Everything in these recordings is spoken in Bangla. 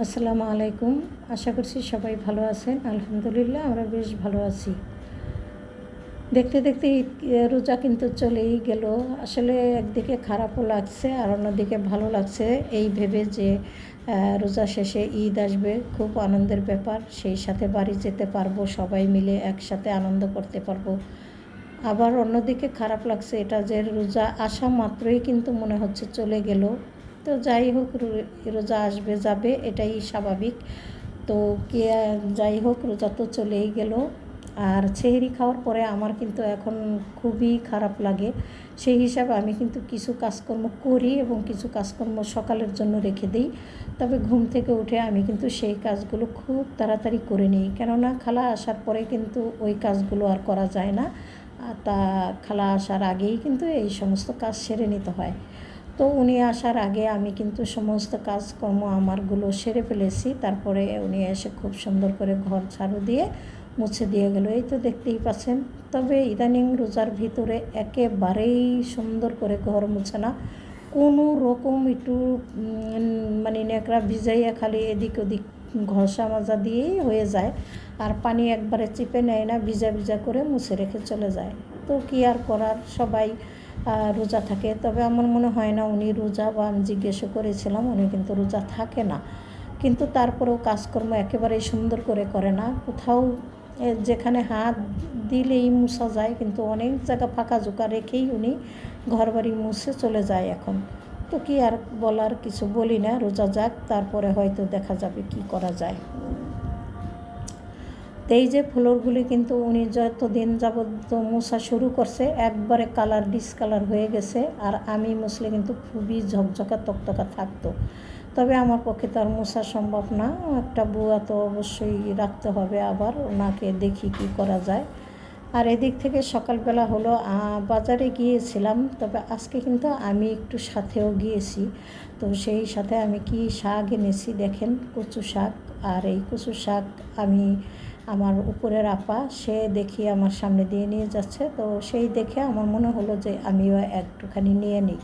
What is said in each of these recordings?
আসসালামু আলাইকুম। আশা করছি সবাই ভালো আছেন। আলহামদুলিল্লাহ আমরা বেশ ভালো আছি। দেখতে দেখতে রোজা কিন্তু চলেই গেল। আসলে একদিকে খারাপও লাগছে আর অন্যদিকে ভালো লাগছে এই ভেবে যে রোজা শেষে ঈদ আসবে, খুব আনন্দের ব্যাপার। সেই সাথে বাড়ি যেতে পারবো, সবাই মিলে একসাথে আনন্দ করতে পারবো। আবার অন্যদিকে খারাপ লাগছে এটা যে রোজা আসা মাত্রই কিন্তু মনে হচ্ছে চলে গেল। তো যাই হোক, রোজা আসবে যাবে, এটাই স্বাভাবিক। তো কি যাই হোক, রোজা তো চলেই গেল। আর সেহরি খাওয়ার পরে আমার কিন্তু এখন খুবই খারাপ লাগে। সেই হিসাবে আমি কিন্তু কিছু কাজকর্ম করি এবং কিছু কাজকর্ম সকালের জন্য রেখে দিই। তবে ঘুম থেকে উঠে আমি কিন্তু সেই কাজগুলো খুব তাড়াতাড়ি করে নিই, কেননা খালা আসার পরে কিন্তু ওই কাজগুলো আর করা যায় না। তা খালা আসার আগেই কিন্তু এই সমস্ত কাজ সেরে নিতে হয়। তো উনি আসার আগে আমি কিন্তু সমস্ত কাজকর্ম আমারগুলো সেরে ফেলেছি। তারপরে উনি এসে খুব সুন্দর করে ঘর ঝাড়ু দিয়ে মুছে দিয়ে গেল। এই তো দেখতেই পাচ্ছেন। তবে ইদানিং রোজার ভিতরে একেবারেই সুন্দর করে ঘর মুছে না, কোনো রকম একটু মানে ন্যাকড়া ভিজাইয়া খালি এদিক ওদিক ঘষা মাজা দিয়েই হয়ে যায়। আর পানি একবারে চিপে নেয় না, ভিজা ভিজা করে মুছে রেখে চলে যায়। তো কী আর করার, সবাই রোজা থাকে। তবে আমার মনে হয় না উনি রোজা, বা আমি জিজ্ঞেসও করেছিলাম, উনি কিন্তু রোজা থাকে না। কিন্তু তারপরেও কাজকর্ম একেবারেই সুন্দর করে না। কোথাও যেখানে হাত দিলেই মুছা যায়, কিন্তু অনেক জায়গা ফাঁকা জোকা রেখেই উনি ঘরবাড়ি মুছে চলে যায় এখন। তো কি আর বলার, কিছু বলি না, রোজা যাক, তারপরে হয়তো দেখা যাবে কি করা যায়। তো এই যে ফ্লোরগুলি কিন্তু উনি যতদিন যাবত মোছা শুরু করছে একবারে কালার ডিসকালার হয়ে গেছে। আর আমি মুছলে কিন্তু খুবই ঝকঝকা তকতকা থাকতো। তবে আমার পক্ষে তো আর মোছা সম্ভব না, একটা বুয়া তো অবশ্যই রাখতে হবে। আবার ওনাকে দেখি কি করা যায়। আর এদিক থেকে সকালবেলা হলো বাজারে গিয়েছিলাম, তবে আজকে কিন্তু আমি একটু সাথেও গিয়েছি। তো সেই সাথে আমি কি শাক এনেছি দেখেন, কচু শাক। আর এই কচু শাক আমি আমার উপরের আপা সে দেখি আমার সামনে দিয়ে নিয়ে যাচ্ছে। তো সেই দেখে আমার মনে হলো যে আমিও একটুখানি নিয়ে নিই।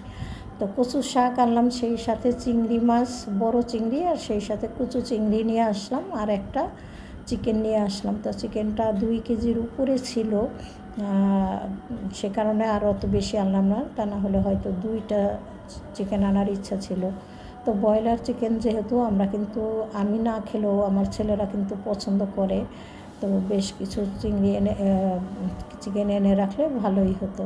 তো কচু শাক আনলাম, সেই সাথে চিংড়ি মাছ, বড় চিংড়ি, আর সেই সাথে কচু চিংড়ি নিয়ে আসলাম, আর একটা চিকেন নিয়ে আসলাম। তো চিকেনটা 2 কেজির উপরে ছিল, সে কারণে আর অত বেশি আনলাম না, তা না হলে হয়তো 2টা চিকেন আনার ইচ্ছা ছিল। তো ব্রয়লার চিকেন যেহেতু আমরা কিন্তু, আমি না খেলেও আমার ছেলেরা কিন্তু পছন্দ করে, তো বেশ কিছু চিংড়ি এনে চিকেন এনে রাখলে ভালোই হতো।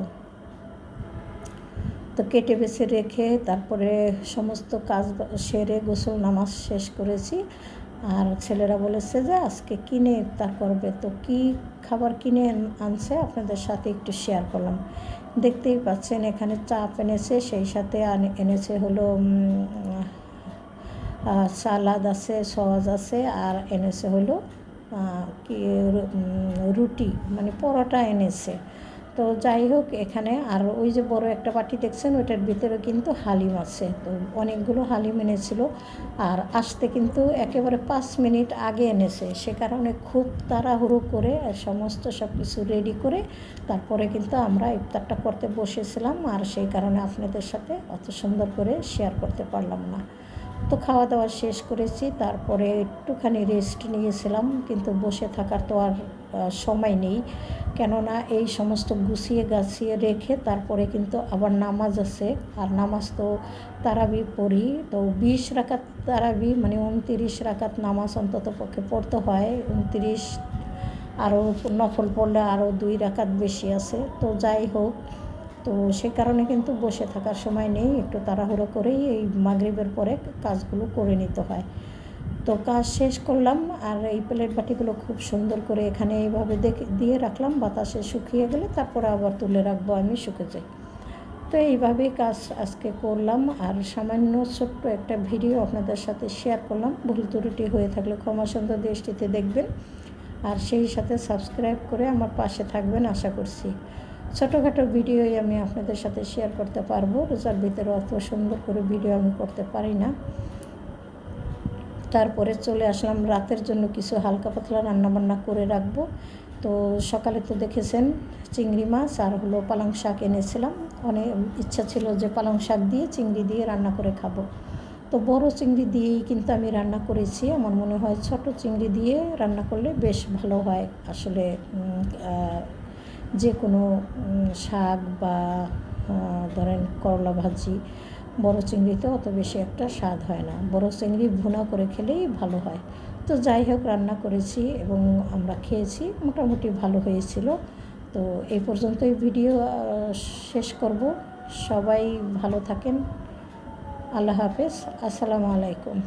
তো কেটে বেছে রেখে তারপরে সমস্ত কাজ সেরে গোসল নামাজ শেষ করেছি। আর ছেলেরা বলেছে যে আজকে কিনে ইফতার করবে, তো কি খাবার কিনে আনছে আপনাদের সাথে একটু শেয়ার করলাম। দেখতেই পাচ্ছেন এখানে চাপ এনেছে, সেই সাথে এনেছে হলো সালাদ আছে, সস আছে, আর এনেছে হলো কি রুটি, মানে পরোটা এনেছে। তো যাই হোক, এখানে আর ওই যে বড় একটা বাটি দেখছেন, ওইটার ভিতরে কিন্তু হালিম আছে। তো অনেকগুলো হালিম এনেছিল। আর আসতে কিন্তু একেবারে 5 মিনিট আগে এনেছে, সে কারণে খুব তাড়াহুড়ো করে সমস্ত সব কিছু রেডি করে তারপরে কিন্তু আমরা ইফতারটা করতে বসেছিলাম। আর সেই কারণে আপনাদের সাথে অত সুন্দর করে শেয়ার করতে পারলাম না। তো খাওয়া দাওয়া শেষ করেছি, তারপরে একটুখানি রেস্ট নিয়েছিলাম, কিন্তু বসে থাকার তো আর সময় নেই, কেননা এই সমস্ত গুছিয়ে গাছিয়ে রেখে তারপরে কিন্তু আবার নামাজ আছে। আর নামাজ তো তারাবি পড়ি, তো 20 রাকাত তারাবি, মানে 29 রাকাত নামাজ অন্তত পক্ষে পড়তে হয়। 29, আরও নফল পড়লে আরও 2 রাকাত বেশি আছে। তো যাই হোক, তো সে কারণে কিন্তু বসে থাকার সময় নেই, একটু তাড়াহুড়ো করেই এই মাগরিবের পরে কাজগুলো করে নিতে হয়। তো কাজ শেষ করলাম। আর এই প্লেট বাটিগুলো খুব সুন্দর করে এখানে এইভাবে দিয়ে রাখলাম, বাতাসে শুকিয়ে গেলে তারপরে আবার তুলে রাখবো আমি, শুকে যাই। তো এইভাবেই কাজ আজকে করলাম। আর সামান্য ছোট্ট একটা ভিডিও আপনাদের সাথে শেয়ার করলাম, ভুল ত্রুটি হয়ে থাকলে ক্ষমা সুন্দর দৃষ্টিতে দেখবেন। আর সেই সাথে সাবস্ক্রাইব করে আমার পাশে থাকবেন আশা করছি। ছোটোখাটো ভিডিওই আমি আপনাদের সাথে শেয়ার করতে পারবো, রোজার ভিতরে অত সুন্দর করে ভিডিও আমি করতে পারি না। তারপরে চলে আসলাম রাতের জন্য কিছু হালকা পাতলা রান্নাবান্না করে রাখবো। তো সকালে তো দেখেছেন চিংড়ি মাছ আর হলো পালং শাক এনেছিলাম। অনেক ইচ্ছা ছিল যে পালং শাক দিয়ে চিংড়ি দিয়ে রান্না করে খাবো। তো বড় চিংড়ি দিয়েই কিন্তু আমি রান্না করেছি। আমার মনে হয় ছোট চিংড়ি দিয়ে রান্না করলে বেশ ভালো হয়। আসলে যে কোনো শাক বা ধরেন করলা ভাজি বড় চিংড়িতে অত বেশি একটা স্বাদ হয় না, বড় চিংড়ি ভুনা করে খেলেই ভালো হয়। তো যাই হোক, রান্না করেছি এবং আমরা খেয়েছি, মোটামুটি ভালো হয়েছিল। তো এই পর্যন্তই ভিডিও শেষ করব। সবাই ভালো থাকেন। আল্লাহ হাফেজ। আসসালামু আলাইকুম।